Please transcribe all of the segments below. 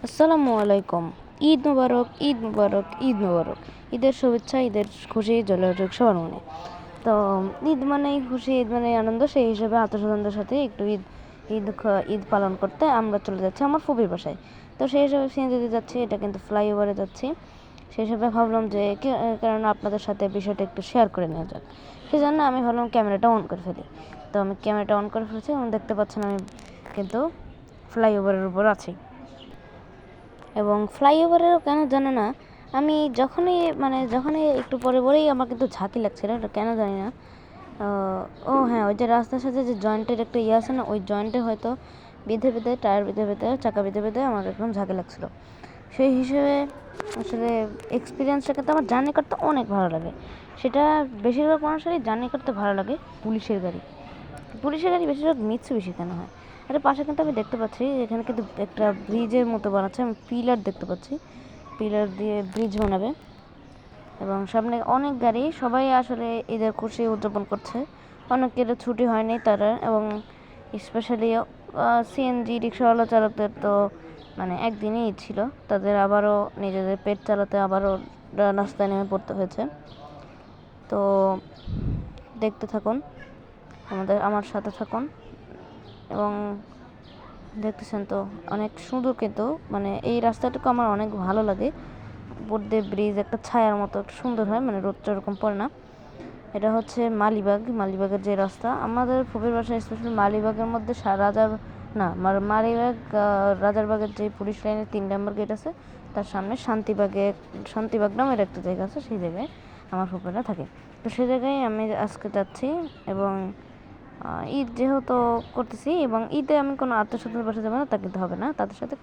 আসসালামু আলাইকুম। ঈদ মুবারক, ঈদ মুবারক, ঈদ মুবারক। ঈদের শুভেচ্ছা, ঈদের খুশি জ্বলে উঠুক সবার মনে। তো ঈদ মানেই খুশি, ঈদ মানেই আনন্দ। সেই হিসেবে আত্মস্বজনদের সাথে একটু ঈদ পালন করতে আমরা চলে যাচ্ছি আমার ফুপির বাসায়। তো সেই হিসেবে সিএনজিতে যাচ্ছি, এটা কিন্তু ফ্লাইওভারে যাচ্ছি। সেই হিসেবে ভাবলাম যে কারণ আপনাদের সাথে বিষয়টা একটু শেয়ার করে নেওয়া যাক। সেই জন্য আমি ভাবলাম ক্যামেরাটা অন করে ফেলি। তো আমি ক্যামেরাটা অন করে ফেলেছি এবং দেখতে পাচ্ছেন আমি কিন্তু ফ্লাইওভারের উপর আছি। এবং ফ্লাইওভারেরও কেন জানো না, আমি যখনই একটু পরেই আমার কিন্তু ঝাঁকি লাগছিল, এটা কেন জানি না। ও হ্যাঁ, ওই যে রাস্তার সাথে যে জয়েন্টের একটা আছে না, ওই জয়েন্টে হয়তো টায়ার চাকা বেঁধে আমার একদম ঝাঁকি লাগছিল। সেই হিসেবে আসলে এক্সপিরিয়েন্সটা কিন্তু আমার জার্নি করতে অনেক ভালো লাগে। সেটা বেশিরভাগ মানুষেরই জার্নি করতে ভালো লাগে। পুলিশের গাড়ি বেশিরভাগ বেশি কেন হয়। আর পাশে কিন্তু আমি দেখতে পাচ্ছি এখানে কিন্তু একটা ব্রিজের মতো বানাচ্ছে। আমি পিলার দেখতে পাচ্ছি, পিলার দিয়ে ব্রিজ বানাবে। এবং সামনে অনেক গাড়ি, সবাই আসলে ঈদের খুশি উদযাপন করছে। অনেকের ছুটি হয়নি তারা, এবং স্পেশালি সিএনজি রিক্সাওয়ালা চালকদের তো একদিনই ঈদ ছিল, তাদের আবারও নিজেদের পেট চালাতে আবারও রাস্তায় নেমে পড়তে হয়েছে। তো দেখতে থাকুন, আমার সাথে থাকুন। এবং দেখতেছেন তো অনেক সুন্দর, কিন্তু এই রাস্তাটুকু আমার অনেক ভালো লাগে। উপর দিয়ে ব্রিজ একটা ছায়ার মতো একটু সুন্দর হয়, রোদটা ওরকম পড়ে না। এটা হচ্ছে মালিবাগের যে রাস্তা, আমাদের ফুপির বাসায় স্পেশালি মালিবাগের মধ্যে রাজারবাগের যে পুলিশ লাইনের 3 নম্বর গেট আছে, তার সামনে শান্তিবাগ নামের একটা জায়গা আছে, সেই জায়গায় আমার ফুপিরা থাকে। তো সেই জায়গায় আমি আজকে যাচ্ছি। এবং ঈদ যেহেতু করতেছি, এবং ঈদে আমি কোনো আত্মীয়স্বজনের বাসায় যাবো না, তা কিন্তু হবে না। তাদের সাথে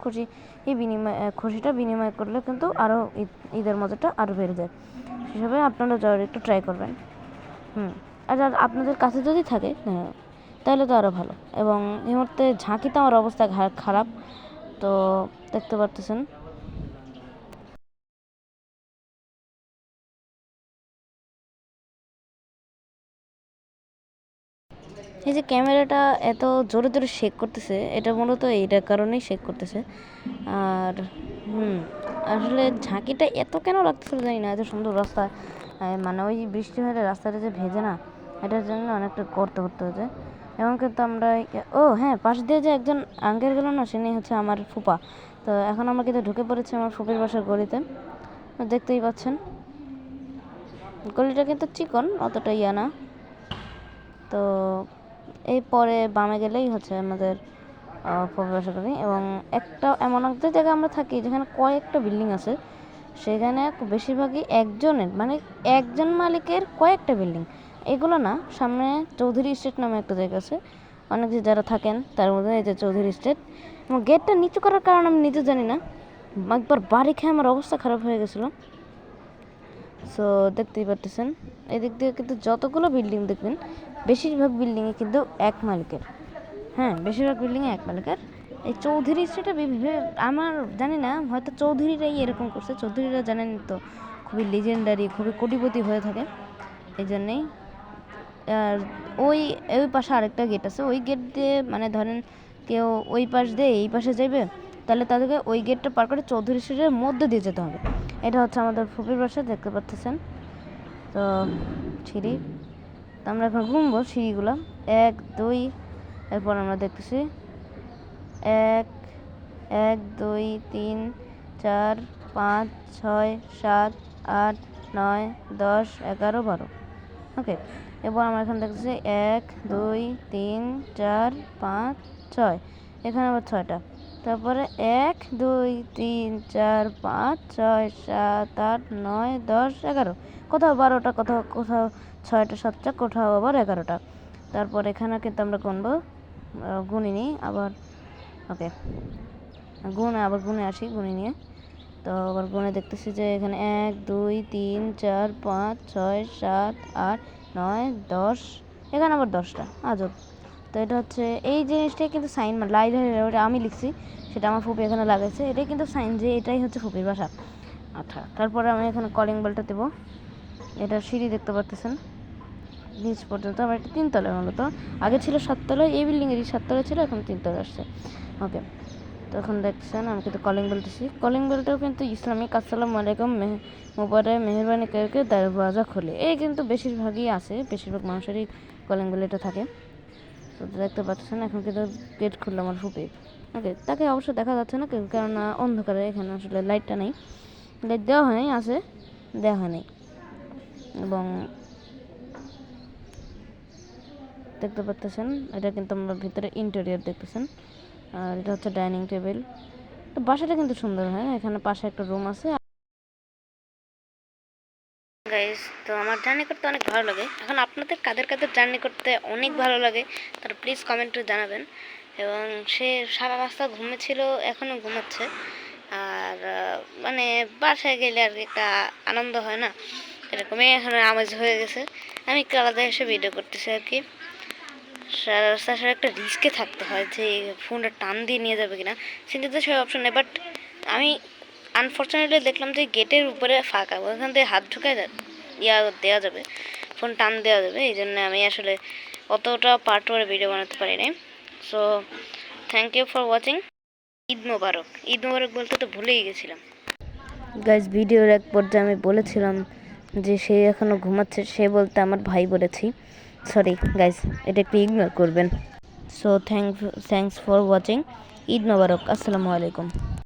খুশিটা বিনিময় করলে কিন্তু আরও ঈদের মজাটা আরও বেড়ে যায়। সেভাবে আপনারা যাওয়ার একটু ট্রাই করবেন। আর আপনাদের কাছে যদি থাকে তাহলে তো আরও ভালো। এবং এই মুহূর্তে ঝাঁকিতে আমার অবস্থা খারাপ, তো দেখতে পারতেছেন। এই যে ক্যামেরাটা এত জোরে জোরে শেক করতেছে, এটা মূলত এইটার কারণেই শেক করতেছে। আর আসলে ঝাঁকিটা এত কেন লাগতেছিল জানি না। এত সুন্দর রাস্তা, ওই বৃষ্টি হলে রাস্তাটা যে ভেজে না, এটার জন্য অনেকটা করতে হয়েছে। এবং কিন্তু আমরা হ্যাঁ, পাশ দিয়ে যে একজন আঙ্কেল গেল না, সে হচ্ছে আমার ফুপা। তো এখন আমরা কিন্তু ঢুকে পড়েছি আমার ফুপির বাসার গলিতে। দেখতেই পাচ্ছেন গলিটা কিন্তু চিকন, অতটা ইয়া না। তো এই পরে বামে গেলেই হচ্ছে আমাদের ফুপির বাসা গলি। এবং এমন একটা জায়গায় আমরা থাকি যেখানে কয়েকটা বিল্ডিং আছে। সেখানে বেশিরভাগই একজন মালিকের কয়েকটা বিল্ডিং। এগুলো না, সামনে চৌধুরী স্টেট নামে একটা জায়গা আছে, অনেক যে যারা থাকেন তার মধ্যে এই যে চৌধুরী স্টেট। এবং গেটটা নিচু করার কারণ আমি নিজে জানি না, একবার বাড়ি খেয়ে আমার অবস্থা খারাপ হয়ে গেছিলো। সো দেখতেই পারতেছেন, এদিক দিয়ে কিন্তু যতগুলো বিল্ডিং দেখবেন, বেশিরভাগ বিল্ডিংয়ে কিন্তু এক মালিকের। হ্যাঁ, বেশিরভাগ বিল্ডিংয়ে এক মালিকের। এই চৌধুরী স্ট্রিটে আমার জানি না, হয়তো চৌধুরীরাই এরকম করছে। চৌধুরীরা জানেন তো খুবই লিজেন্ডারি, খুবই কোটিপতি হয়ে থাকে। এই জন্যেই আর ওই পাশে আরেকটা গেট আছে, ওই গেট দিয়ে ধরেন কেউ ওই পাশ দিয়ে এই পাশে যাবে, তাহলে তাদেরকে ওই গেটটা পার করে চৌধুরী স্ট্রিটের মধ্যে দিয়ে যেতে হবে। এটা হচ্ছে আমাদের ফুপির বাসা, দেখতে পাচ্ছেন তো সিঁড়ি। তো আমরা এখন ঘুমবো সিঁড়িগুলো 1 2। এরপর আমরা দেখতেছি 1 1 2 3 4 5 6 7 8 9 10 11 12। ওকে, এবার আমরা এখানে দেখতেছি 1 2 3 4 5 6, এখানে আবার 6টা। তারপরে 1 2 3 4 5 6 7 8 9 10 11, কোথাও 12টা, কোথাও 6টা 7টা, কোথাও আবার 11টা। তারপর এখানে কিন্তু আমরা গুনিনি আবার। ওকে, গুনে আসি গুনি নিয়ে। তো আবার গুনে দেখতেছি যে এখানে 1 2 3 4 5 6 7 8 9 10, এখানে আবার 10টা। আজব। তো এটা হচ্ছে এই জিনিসটাই কিন্তু সাইন, ওটা আমি লিখছি, সেটা আমার ফুপি এখানে লাগাইছে। এটাই কিন্তু সাইন যে এটাই হচ্ছে ফুপির বাসা। আচ্ছা, তারপরে আমি এখানে কলিং বেলটা দেবো। এটা সিঁড়ি দেখতে পাচ্ছেন নিচ পর্যন্ত। আমার একটা 3 তলায়, মূলত আগে ছিল 7 তলায়, এই বিল্ডিংয়েরই 7 তলায় ছিল, এখন 3 তলায় আসছে। ওকে, তখন দেখছেন আমি কিন্তু কলিং বেলতেছি। কলিং বেলটাও কিন্তু ইসলামিক আসসালামু আলাইকুম মোবারে মেহরবানি করে দরওয়াজা খোলে, এই কিন্তু বেশিরভাগই আছে, বেশিরভাগ মানুষেরই কলিং বেল এটা থাকে। তো দেখতে পাচ্ছেন এখন কিন্তু গেট খুললো আমার ফুপি। ওকে, তাকে অবশ্য দেখা যাচ্ছে না কেননা অন্ধকারে, এখানে আসলে লাইটটা নেই, লাইট দেওয়া হয়নি, আছে দেওয়া হয়নি। এবং দেখতে পাচ্ছেন এটা কিন্তু আমরা ভিতরে ইন্টেরিয়র দেখতেছেন। আর এটা হচ্ছে ডাইনিং টেবিল। তো বাসাটা কিন্তু সুন্দর, হয় এখানে পাশে একটা রুম আছে। গাইস, তো আমার জার্নি করতে অনেক ভালো লাগে। এখন আপনাদের কাদের কাদের জার্নি করতে অনেক ভালো লাগে তারা প্লিজ কমেন্টে জানাবেন। এবং সে সারা রাস্তা ঘুমেছিল, এখনও ঘুমাচ্ছে। আর মানে বাসায় গেলে আর একটা আনন্দ হয় না, এরকমই এখন আমেজ হয়ে গেছে। আমি একটু আলাদা এসে ভিডিও করতেছি আর কি। সারা রাস্তা সারা একটা রিস্কে থাকতে হয় যে ফোনটা টান দিয়ে নিয়ে যাবে কিনা, চিন্তিত সেই অপশন নেই। বাট আমি আনফর্চুনেটলি দেখলাম যে গেটের উপরে ফাঁকা, ওখান থেকে হাত ঢুকে দেওয়া যাবে, ফোন টান দেওয়া যাবে। এই জন্য আমি আসলে অতটা পার্ট করে ভিডিও বানাতে পারি নাই। So thank you for watching. Eid Mubarak. Eid Mubarak বলতে তো ভুলেই গেছিলাম গাইজ। ভিডিওর এক পর্যায়ে আমি বলেছিলাম যে সে এখনও ঘুমাচ্ছে, সে বলতে আমার ভাই বলেছি, সরি গাইজ, এটা একটু ইগনোর করবেন। So thanks for watching. Eid Mubarak. আসসালামু আলাইকুম।